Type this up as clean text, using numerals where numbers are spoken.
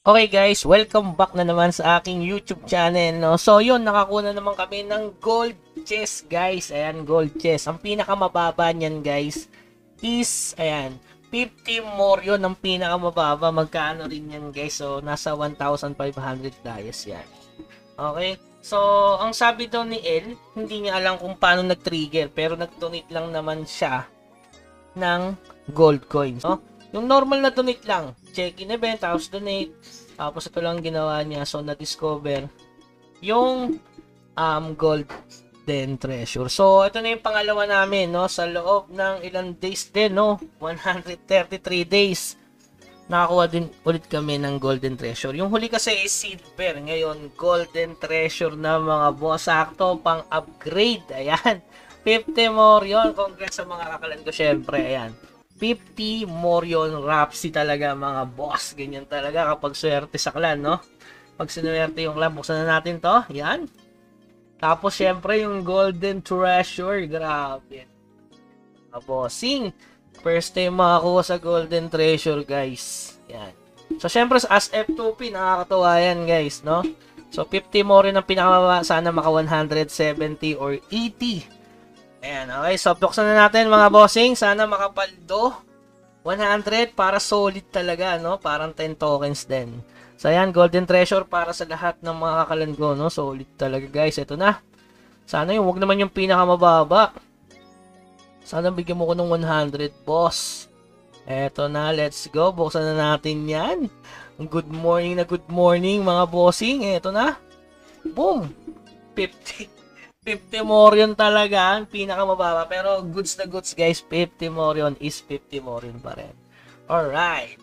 Okay guys, welcome back na naman sa aking YouTube channel, no? So yun, nakakuha na naman kami ng gold chest guys. Ayan, gold chest. Ang pinakamababa niyan guys is, ayan, 50 more yun ang pinakamababa. Magkano rin yan guys? So nasa 1,500 dayas yan. Okay? So, ang sabi daw ni El, hindi niya alam kung paano nag-trigger, pero nag-donate lang naman siya ng gold coins, no? Yung normal na donate lang, check-in event, tapos donate, tapos ito lang ginawa niya, so na-discover yung golden treasure. So, ito na yung pangalawa namin, no? Sa loob ng ilang days din, no? 133 days. Nakakuha din ulit kami ng golden treasure. Yung huli kasi is silver. Ngayon, golden treasure na mga boss. Sakto, pang upgrade. Ayan. 50 more yun. Congrats sa mga kakalan ko, syempre. Ayan. 50 more yun. Rapsi talaga, mga boss. Ganyan talaga kapag swerte sa clan, no? Pag sinuwerte yung clan, buksan na natin to. Ayan. Tapos, syempre, yung golden treasure. Grabe. Mga bossing. First time makakuha sa golden treasure, guys. Yan. So, syempre, as F2P, nakakatuwa yan, guys, no? So, 50 more rin ang pinakamaba. Sana maka 170 or 80. Ayan, okay. So, buksan na natin, mga bossing. Sana makapaldo. 100 para solid talaga, no? Parang 10 tokens din. So, ayan, golden treasure para sa lahat ng mga kakalan ko, no? Solid talaga, guys. Ito na. Sana yung, wag naman yung pinakamababa. Sana bigyan mo ko ng 100, boss. Eto na, let's go. Buksan na natin yan. Good morning, mga bossing. Eto na. Boom! 50. 50 more yun talaga. Pinakamababa. Pero goods na goods, guys. 50 more yun is 50 more yun pa rin. Alright.